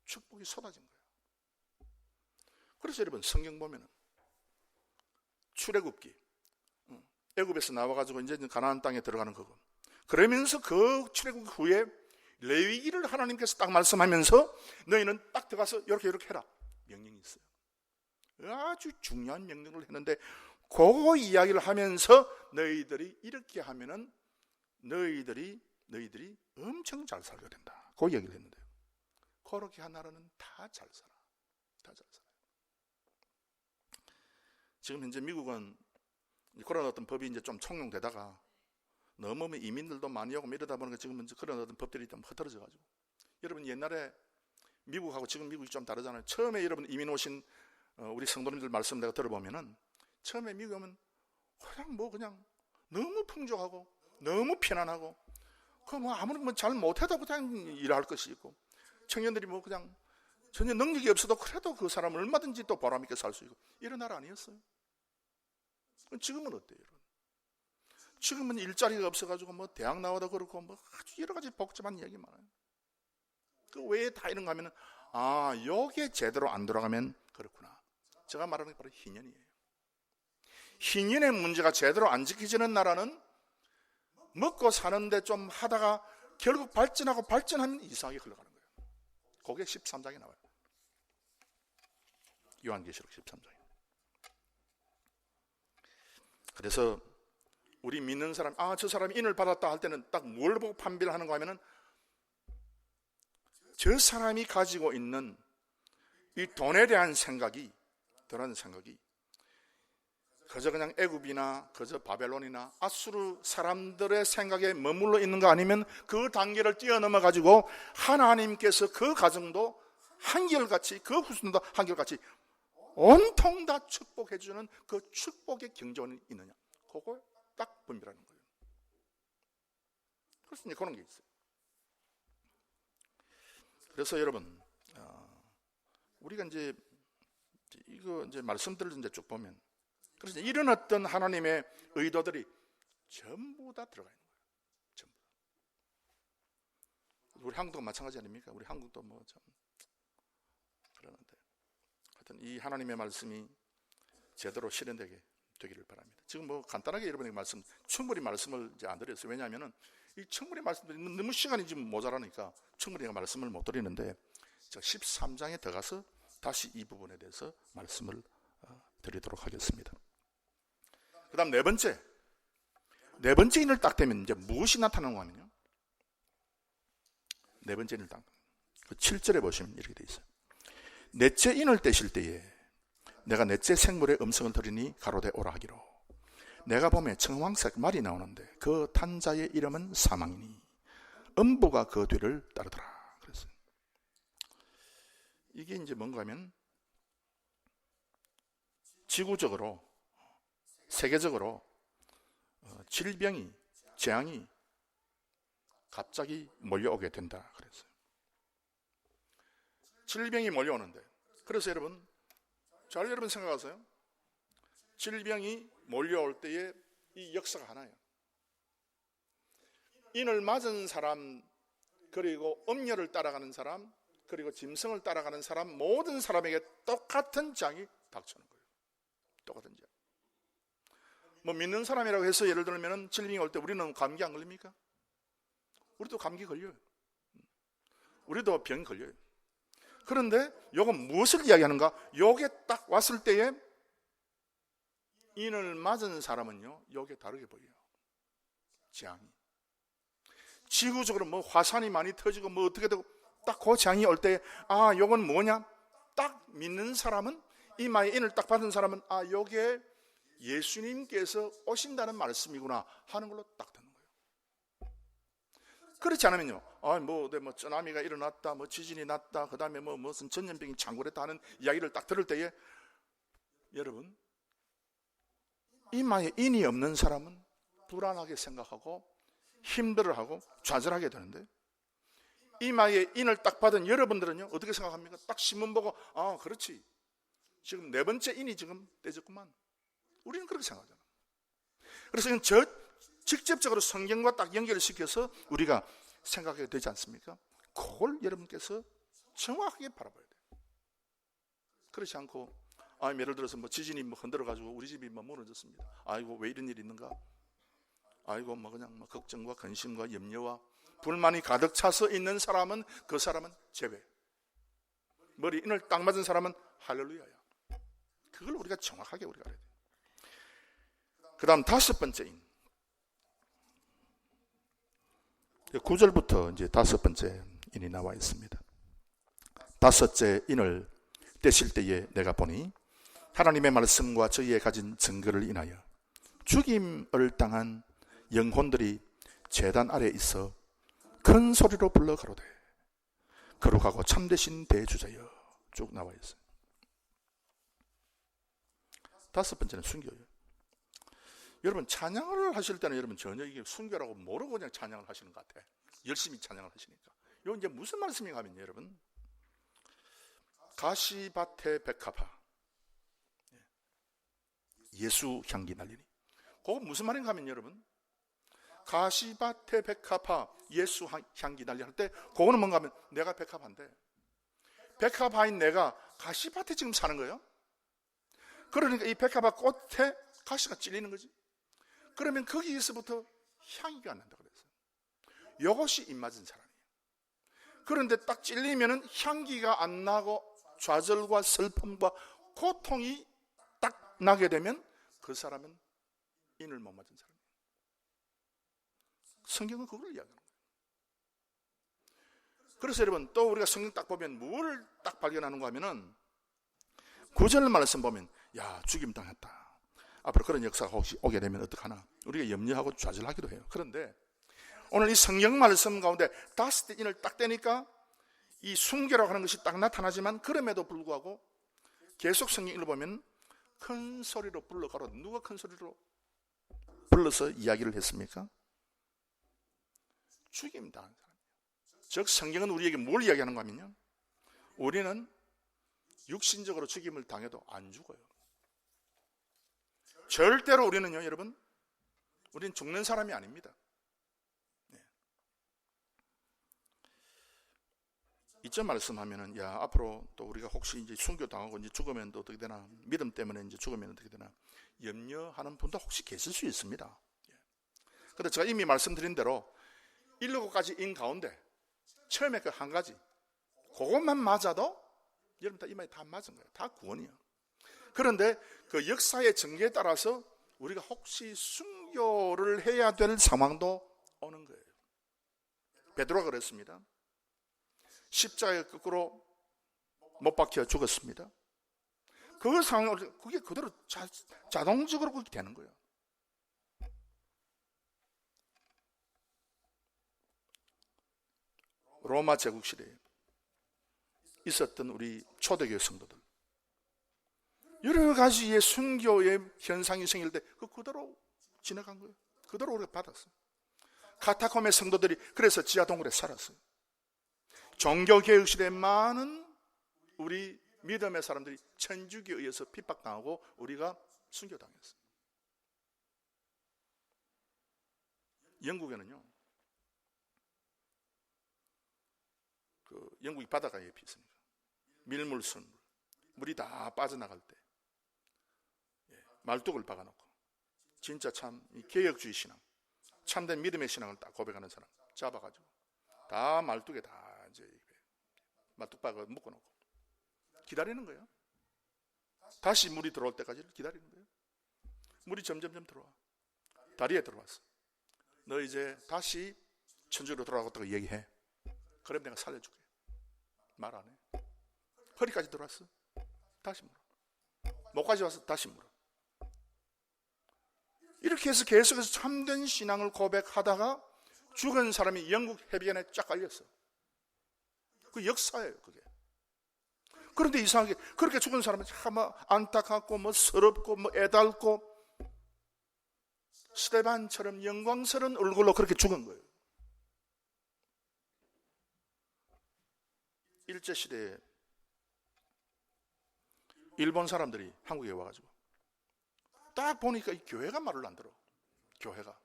축복이 쏟아진 거예요. 그래서 여러분, 성경 보면은 출애굽기, 애굽에서 나와가지고 이제 가나안 땅에 들어가는 거고, 그러면서 그 출애굽 후에 레위기를 하나님께서 딱 말씀하면서 너희는 딱 들어가서 이렇게 해라 명령이 있어요. 아주 중요한 명령을 했는데 그 이야기를 하면서 너희들이 이렇게 하면은 너희들이 엄청 잘 살게 된다. 그 이야기를 했는데요. 그렇게 한 나라는 다 잘 살아. 다 잘 살아요. 지금 현재 미국은 그런 어떤 법이 이제 좀 총용되다가 너무 이민들도 많이 오고 이러다 보니까 지금 그런 어떤 법들이 좀 흐트러져 가지고, 여러분 그러니까 미국하고 지금 미국이 좀 다르잖아요. 처음에 여러분 이민 오신 우리 성도님들 말씀 내가 들어보면은 처음에 미국 오면 그냥 너무 풍족하고 너무 편안하고 아무리 잘 못해도 그냥 일할 것이 있고, 청년들이 그냥 전혀 능력이 없어도 그래도 그 사람은 얼마든지 또 보람있게 살 수 있고, 이런 나라 아니었어요. 지금은 어때요, 여러분? 지금은 일자리가 없어가지고 대학 나와도 그렇고 아주 여러 가지 복잡한 이야기 많아요. 그 외에 다 이런 거 하면은 요게 제대로 안 돌아가면 그렇구나. 제가 말하는 게 바로 희년이에요. 희년의 문제가 제대로 안 지켜지는 나라는 먹고 사는데 좀 하다가 결국 발전하면 이상하게 흘러가는 거예요. 그게 13장에 나와요. 요한계시록 13장에. 그래서 우리 믿는 사람, 저 사람이 인을 받았다 할 때는 딱 뭘 보고 판별을 하는가 하면은 저 사람이 가지고 있는 이 돈에 대한 생각이, 그저 그냥 애굽이나 그저 바벨론이나 아수르 사람들의 생각에 머물러 있는가, 아니면 그 단계를 뛰어넘어 가지고 하나님께서 그 가정도 한결같이, 그 후손도 한결같이 온통 다 축복해 주는 그 축복의 경전이 있느냐, 그걸 딱 분별하는 거예요. 그래서 이제 그런 게 있어요. 그래서 여러분, 우리가 이제 말씀들을 이제 쭉 보면, 그래서 이런 어떤 하나님의 의도들이 전부 다 들어가 있는 거예요. 전부. 우리 한국도 마찬가지 아닙니까? 우리 한국도 참 그러는데, 하여튼 이 하나님의 말씀이 제대로 실현되기를 바랍니다. 지금 간단하게 여러분에게 충분히 말씀을 이제 안 드렸어요. 왜냐하면은 이 충분히 말씀드리 너무 시간이 지금 모자라니까 충분히 말씀을 못 드리는데, 13장에 들어가서 다시 이 부분에 대해서 말씀을 드리도록 하겠습니다. 그 다음 네 번째 인을 딱 되면 이제 무엇이 나타나는 거냐면요, 네 번째 인을 딱 7절에 보시면 이렇게 돼 있어요. 넷째 인을 떼실 때에 내가 넷째 생물의 음성을 들으니 가로되 오라 하기로, 내가 보매 청황색 말이 나오는데 그 탄자의 이름은 사망이니 음부가 그 뒤를 따르더라. 그랬어요. 이게 이제 뭔가 하면 지구적으로, 세계적으로 질병이, 재앙이 갑자기 몰려오게 된다 그랬어요. 질병이 몰려오는데, 그래서 여러분 생각하세요. 질병이 몰려올 때에 이 역사가 하나예요. 인을 맞은 사람, 그리고 음녀를 따라가는 사람, 그리고 짐승을 따라가는 사람, 모든 사람에게 똑같은 재앙이 닥치는 거예요. 똑같은 재앙. 믿는 사람이라고 해서 예를 들면 질병이 올 때 우리는 감기 안 걸립니까? 우리도 감기 걸려요. 우리도 병이 걸려요. 그런데 이건 무엇을 이야기하는가? 요게 딱 왔을 때에 인을 맞은 사람은요, 요게 다르게 보여요. 재앙이. 지구적으로 화산이 많이 터지고 어떻게 되고, 딱 그 재앙이 올 때에 요건 뭐냐? 딱 믿는 사람은, 이마에 인을 딱 받은 사람은 요게 예수님께서 오신다는 말씀이구나 하는 걸로 딱 듣는 거예요. 그렇지 않으면요, 쓰나미가 일어났다, 지진이 났다, 그 다음에 무슨 전염병이 창궐했다 하는 이야기를 딱 들을 때에, 여러분, 이마에 인이 없는 사람은 불안하게 생각하고 힘들어하고 좌절하게 되는데, 이마에 인을 딱 받은 여러분들은요, 어떻게 생각합니까? 딱 신문 보고 그렇지, 지금 네 번째 인이 지금 떼졌구만. 우리는 그렇게 생각하잖아. 그래서 이건 직접적으로 성경과 딱 연결시켜서 우리가 생각하게 되지 않습니까? 그걸 여러분께서 정확하게 바라봐야 돼요. 그렇지 않고 예를 들어서 지진이 흔들어가지고 우리 집이 무너졌습니다. 아이고, 왜 이런 일이 있는가? 아이고, 그냥 걱정과 근심과 염려와 불만이 가득 차서 있는 사람은, 그 사람은 제외. 머리 인을 딱 맞은 사람은 할렐루야야. 그걸 우리가 정확하게 우리가 알아야 돼요. 그 다음 다섯 번째 인. 9절부터 이제 다섯 번째 인이 나와 있습니다. 다섯째 인을 떼실 때에 내가 보니 하나님의 말씀과 저희의 가진 증거를 인하여 죽임을 당한 영혼들이 제단 아래에 있어 큰 소리로 불러 가로되 거룩하고 참되신 대주자여, 쭉 나와 있어요. 다섯 번째는 순교예요. 여러분, 찬양을 하실 때는 여러분 전혀 이게 순교라고 모르고 그냥 찬양을 하시는 것 같아. 열심히 찬양을 하시니까. 이건 이제 무슨 말씀인가 하면, 여러분, 가시밭에 백합화, 예수 향기 날리니, 그거 무슨 말인가 하면, 여러분, 가시밭에 백합화, 예수 향기 날리니 할 때, 그거는 뭔가 하면 내가 백합화인데, 백합화인 내가 가시밭에 지금 사는 거예요. 그러니까 이 백합화 꽃에 가시가 찔리는 거지. 그러면 거기에서부터 향기가 안 난다 그랬어요. 이것이 입맞은 사람이에요. 그런데 딱 찔리면은 향기가 안 나고 좌절과 슬픔과 고통이 딱 나게 되면 그 사람은 인을 못 맞은 사람이에요. 성경은 그걸 이야기하는 거예요. 그래서 여러분, 또 우리가 성경 딱 보면 뭘 딱 발견하는가 하면은 9절 말씀 보면, 야, 죽임 당했다. 앞으로 그런 역사가 혹시 오게 되면 어떡하나, 우리가 염려하고 좌절하기도 해요. 그런데 오늘 이 성경 말씀 가운데 다스 때 인을 딱 떼니까 이 순교라고 하는 것이 딱 나타나지만, 그럼에도 불구하고 계속 성경을 보면 큰 소리로 불러가라. 누가 큰 소리로 불러서 이야기를 했습니까? 죽임 당한 사람이에요. 즉 성경은 우리에게 뭘 이야기하는가 하면요, 우리는 육신적으로 죽임을 당해도 안 죽어요. 절대로 우리는요, 여러분, 우리는 죽는 사람이 아닙니다. 네. 이점 말씀하면은, 야, 앞으로 또 우리가 혹시 이제 순교 당하고 이제 죽으면 또 어떻게 되나, 믿음 때문에 이제 죽으면 어떻게 되나, 염려하는 분도 혹시 계실 수 있습니다. 그런데 제가 이미 말씀드린 대로 7가지 인 가운데 처음에 그 한 가지, 그것만 맞아도 여러분 다 이 말이 다 맞은 거예요. 다 구원이에요. 그런데 그 역사의 전개에 따라서 우리가 혹시 순교를 해야 될 상황도 오는 거예요. 베드로가 그랬습니다. 십자가에 거꾸로 못 박혀 죽었습니다. 그 상황을 그게 그대로 자동적으로 그렇게 되는 거예요. 로마 제국 시대에 있었던 우리 초대교회 성도들, 여러 가지의 순교의 현상이 생길 때 그 그대로 지나간 거예요. 그대로 우리가 받았어요. 카타콤의 성도들이 그래서 지하 동굴에 살았어요. 종교개혁 시대에 많은 우리 믿음의 사람들이 천주교에 의해서 핍박당하고 우리가 순교당했어요. 영국에는요, 그 영국이 바닷가에 옆에 있습니다. 밀물선, 물이 다 빠져나갈 때 말뚝을 박아놓고, 진짜 참 개혁주의 신앙, 참된 믿음의 신앙을 딱 고백하는 사람 잡아가지고 다 말뚝에 다 이제 말뚝 박아 묶어놓고 기다리는 거예요. 다시 물이 들어올 때까지 기다리는 거예요. 물이 점점점 들어와. 다리에 들어왔어. 너 이제 다시 천주로 돌아가겠다고 얘기해. 그럼 내가 살려줄게. 말 안 해. 허리까지 들어왔어. 다시 물어. 목까지 와서 다시 물어. 이렇게 해서 계속해서 참된 신앙을 고백하다가 죽은 사람이 영국 해변에 쫙 깔렸어. 그 역사예요, 그게. 그런데 이상하게 그렇게 죽은 사람은 참 안타깝고 뭐 서럽고 뭐 애달고 스데반처럼 영광스러운 얼굴로 그렇게 죽은 거예요. 일제시대에 일본 사람들이 한국에 와가지고 딱 보니까 이 교회가 말을 안 들어. 교회가.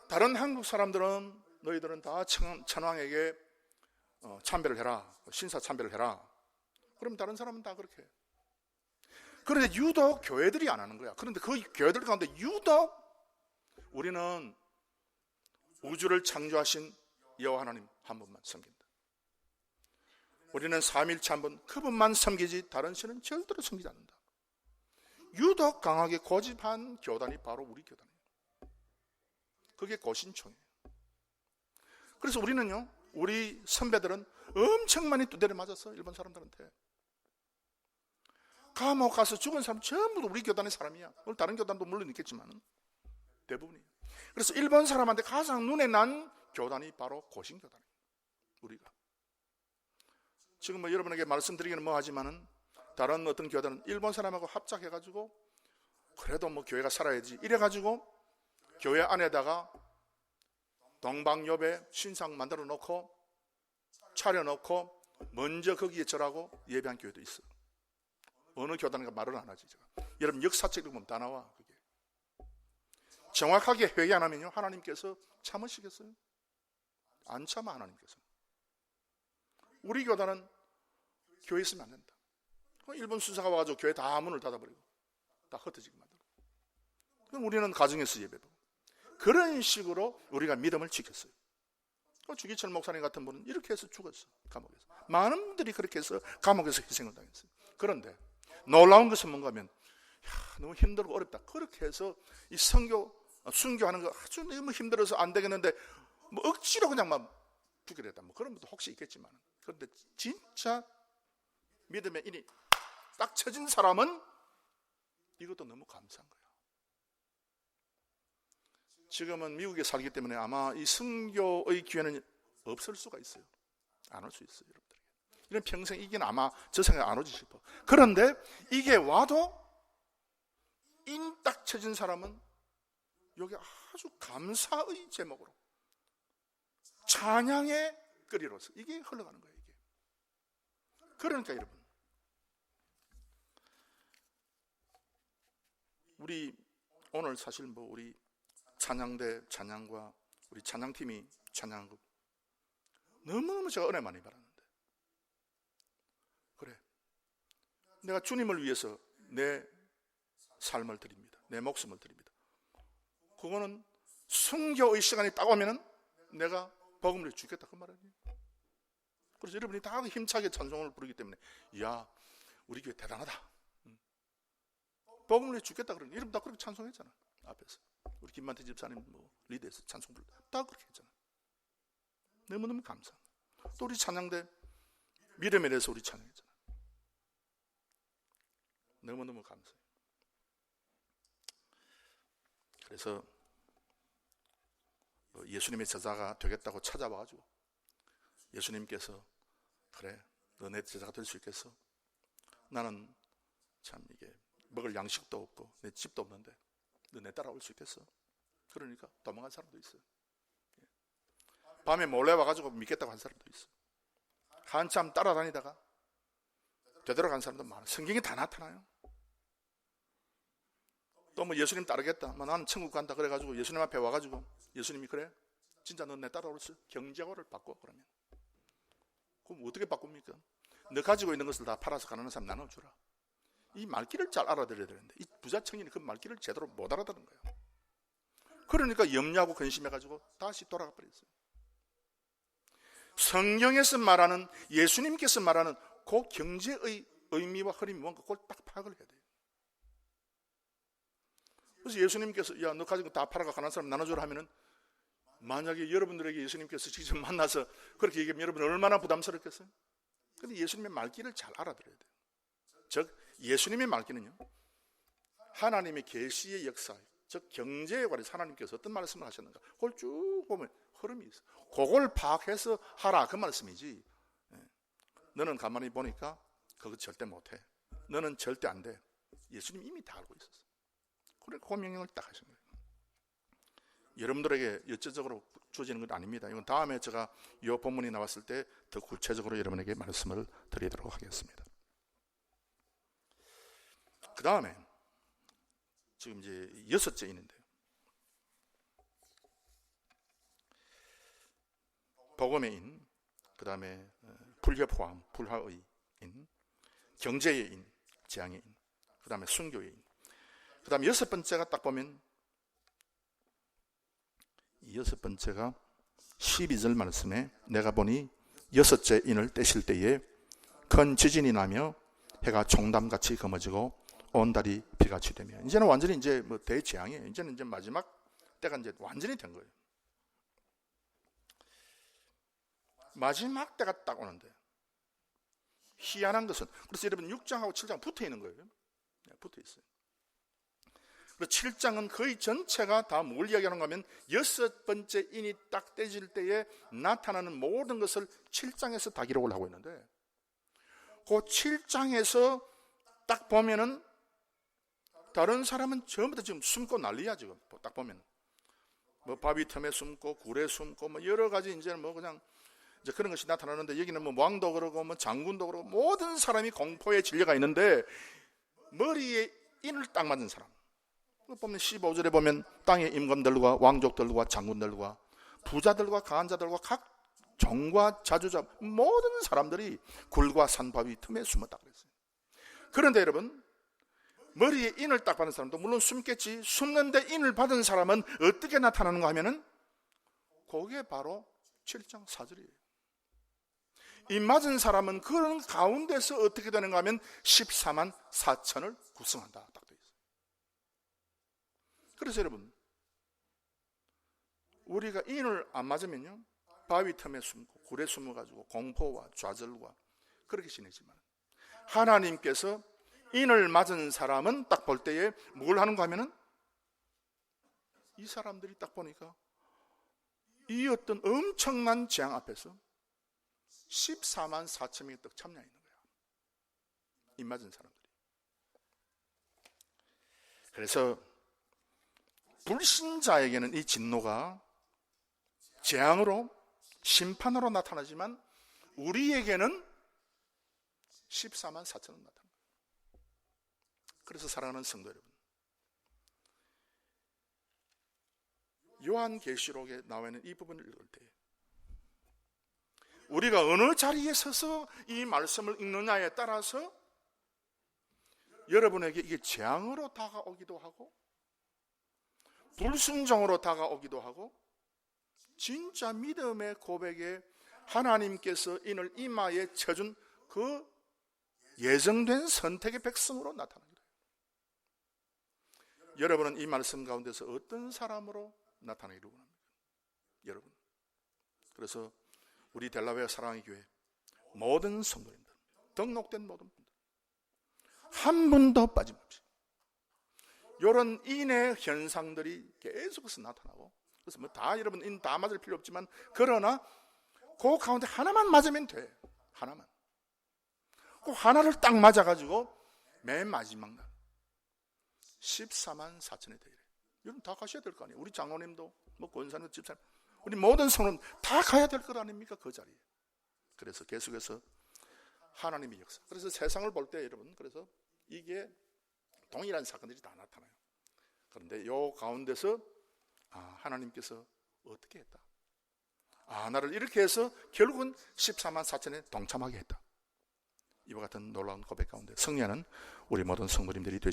다른 한국 사람들은 너희들은 다 천황에게 참배를 해라. 신사 참배를 해라. 그럼 다른 사람은 다 그렇게 해. 그런데 유독 교회들이 안 하는 거야. 그런데 그 교회들 가운데 유독 우리는 우주를 창조하신 여호와 하나님 한 분만 섬긴다. 우리는 삼일체 한 분, 그분만 섬기지 다른 신은 절대로 섬기지 않는다. 유독 강하게 고집한 교단이 바로 우리 교단이에요. 그게 고신총이에요. 그래서 우리는요, 우리 선배들은 엄청 많이 두대를 맞았어, 일본 사람들한테. 감옥 가서 죽은 사람 전부 우리 교단의 사람이야. 물론 다른 교단도 물론 있겠지만 대부분이에요. 그래서 일본 사람한테 가장 눈에 난 교단이 바로 고신교단이에요. 우리가. 지금 뭐 여러분에게 말씀드리기는 뭐 하지만은 다른 어떤 교단은 일본 사람하고 합작해가지고 그래도 뭐 교회가 살아야지 이래가지고 교회 안에다가 동방요배 신상 만들어 놓고 차려놓고 먼저 거기에 절하고 예배한 교회도 있어. 어느 교단인가 말을 안 하지. 제가. 여러분 역사책을 보면 다 나와. 그게. 정확하게 회개 안 하면요 하나님께서 참으시겠어요? 안 참아 하나님께서. 우리 교단은 교회 있으면 안 된다. 일본 순사가 와가지고 교회 다 문을 닫아버리고 다 흩어지게 만들고. 그럼 우리는 가정에서 예배도. 그런 식으로 우리가 믿음을 지켰어요. 주기철 목사님 같은 분은 이렇게 해서 죽었어, 감옥에서. 많은 분들이 그렇게 해서 감옥에서 희생을 당했어요. 그런데 놀라운 것은 뭔가 하면 너무 힘들고 어렵다, 그렇게 해서 이 순교하는 거 아주 너무 힘들어서 안 되겠는데 뭐 억지로 그냥 막 죽게 됐다, 뭐 그런 분도 혹시 있겠지만, 그런데 진짜 믿음의 인이 딱 쳐진 사람은 이것도 너무 감사한 거예요. 지금은 미국에 살기 때문에 아마 이 순교의 기회는 없을 수가 있어요. 안 올 수 있어요, 여러분들. 이런 평생 이기는 아마 저 생각에 안 오지 싶어. 그런데 이게 와도 인 딱 쳐진 사람은 여기 아주 감사의 제목으로 찬양의 거리로서 이게 흘러가는 거예요, 이게. 그러니까 여러분, 우리 오늘 사실 뭐 우리 찬양대 찬양과 우리 찬양팀이 찬양한 거 너무너무 제가 은혜 많이 받았는데, 그래, 내가 주님을 위해서 내 삶을 드립니다, 내 목숨을 드립니다. 그거는 순교의 시간이 딱 오면은 내가 복음을 주겠다, 그 말이에요. 그래서 여러분이 다 힘차게 찬송을 부르기 때문에, 이야, 우리 교회 대단하다, 복음을 주겠다 그러니 여러분 다 그렇게 찬송했잖아. 앞에서 우리 김만태 집사님 뭐 리드에서 찬송 부르다 다 그렇게 했잖아. 너무너무 감사. 또 우리 찬양대 믿음에 대해서 우리 찬양했잖아. 너무너무 감사해요. 그래서 예수님의 제자가 되겠다고 찾아와가지고 예수님께서, 그래, 너 내 제자가 될 수 있겠어? 나는 참 이게 먹을 양식도 없고 내 집도 없는데 너 내 따라올 수 있겠어? 그러니까 도망간 사람도 있어요. 밤에 몰래 와가지고 믿겠다고 한 사람도 있어. 한참 따라다니다가 되돌아간 사람도 많아. 성경에 다 나타나요. 또 뭐 예수님 따르겠다, 뭐 나는 천국 간다 그래가지고 예수님 앞에 와가지고 예수님이, 그래, 진짜 너 내 따라올 수? 경제고를 바꿔. 그러면 그럼 어떻게 바꿉니까? 너 가지고 있는 것을 다 팔아서 가난한 사람 나눠주라. 이 말귀를 잘 알아들어야 되는데 이 부자 청년이 그 말귀를 제대로 못 알아듣는 거예요. 그러니까 염려하고 근심해가지고 다시 돌아가 버렸어요. 성경에서 말하는, 예수님께서 말하는 그 경제의 의미와 흐름이 뭔가 그걸 딱 파악을 해야 돼요. 그래서 예수님께서, 야, 너 가진 거 다 팔아가 가난한 사람 나눠주라 하면은, 만약에 여러분들에게 예수님께서 직접 만나서 그렇게 얘기하면 여러분 얼마나 부담스럽겠어요? 그런데 예수님의 말귀를 잘 알아들어야 돼요. 즉 예수님의 말귀는요, 하나님의 계시의 역사, 즉 경제에 관해서 하나님께서 어떤 말씀을 하셨는가, 그걸 쭉 보면 흐름이 있어. 그걸 파악해서 하라, 그 말씀이지. 너는 가만히 보니까 그거 절대 못해, 너는 절대 안 돼. 예수님 이미 다 알고 있었어. 그래서 그 명령을 딱 하신 거예요. 여러분들에게 여체적으로 주어지는 건 아닙니다. 이건 다음에 제가 이 본문이 나왔을 때 더 구체적으로 여러분에게 말씀을 드리도록 하겠습니다. 그 다음에 지금 이제 6째 인인데요. 복음의 인, 그 다음에 불협화음, 불화의 인, 경제의 인, 재앙의 인, 그 다음에 순교의 인. 그 다음에 6번째가 딱 보면, 이 6번째가 12절 말씀에, 내가 보니 6째 인을 떼실 때에 큰 지진이 나며 해가 총담같이 검어지고 온 달이 비같이 되며, 이제는 완전히 이제 뭐 대재앙이에요. 이제는 이제 마지막 때가 이제 완전히 된 거예요. 마지막 때가 딱 오는데, 희한한 것은, 그래서 여러분 6장하고 7장 붙어 있는 거예요. 붙어 있어요. 그리고 7장은 거의 전체가 다 뭘 이야기하는가 하면 6번째 인이 딱 떼질 때에 나타나는 모든 것을 7장에서 다 기록을 하고 있는데, 그 7장에서 딱 보면은 다른 사람은 전부 다 지금 숨고 난리야. 지금 딱 보면 뭐 바위 틈에 숨고 굴에 숨고 뭐 여러 가지 이제 뭐 그냥 이제 그런 것이 나타나는데, 여기는 뭐 왕도 그러고 뭐 장군도 그러고 모든 사람이 공포에 질려가 있는데, 머리에 인을 딱 맞은 사람 보면 15절에 보면 땅의 임금들과 왕족들과 장군들과 부자들과 강한 자들과 각 종과 자주자 모든 사람들이 굴과 산바위 틈에 숨었다 그랬어요. 그런데 여러분, 머리에 인을 딱 받은 사람도 물론 숨겠지. 숨는데 인을 받은 사람은 어떻게 나타나는가 하면은 그게 바로 7장 4절이에요. 인 맞은 사람은 그런 가운데서 어떻게 되는가 하면 14만 4천을 구성한다. 딱 되어 있어요. 그래서 여러분, 우리가 인을 안 맞으면요, 바위 틈에 숨고 굴에 숨어가지고 공포와 좌절과 그렇게 지내지만, 하나님께서 인을 맞은 사람은 딱 볼 때에 뭘 하는가 하면은, 이 사람들이 딱 보니까 이 어떤 엄청난 재앙 앞에서 14만 4천명이 딱 참여해 있는 거야. 인 맞은 사람들이. 그래서 불신자에게는 이 진노가 재앙으로, 심판으로 나타나지만 우리에게는 14만 4천으로 나타납니다. 그래서 사랑하는 성도 여러분, 요한계시록에 나와 있는 이 부분을 읽을 때 우리가 어느 자리에 서서 이 말씀을 읽느냐에 따라서 여러분에게 이게 재앙으로 다가오기도 하고 불순종으로 다가오기도 하고 진짜 믿음의 고백에 하나님께서 인을 이마에 쳐준 그 예정된 선택의 백성으로 나타납니다. 여러분은 이 말씀 가운데서 어떤 사람으로 나타나기를 원합니까? 여러분, 그래서 우리 델라웨어 사랑의 교회 모든 성도님들, 등록된 모든 분들 한 분도 빠짐없이 이런 인의 현상들이 계속해서 나타나고, 그래서 뭐 다 여러분 인 다 맞을 필요 없지만, 그러나 그 가운데 하나만 맞으면 돼. 하나만. 그 하나를 딱 맞아가지고 맨 마지막 날 14만 4천에 되래. 여러분 다 가셔야 될 거 아니에요. 우리 장로님도 뭐 권사님, 집사님, 우리 모든 성도는 다 가야 될 것 아닙니까? 그 자리에. 그래서 계속해서 하나님의 역사. 그래서 세상을 볼 때 여러분, 그래서 이게 동일한 사건들이 다 나타나요. 그런데 요 가운데서 하나님께서 어떻게 했다. 나를 이렇게 해서 결국은 14만 4천에 동참하게 했다. 이와 같은 놀라운 고백 가운데 승리하는 우리 모든 성도님들이 되시기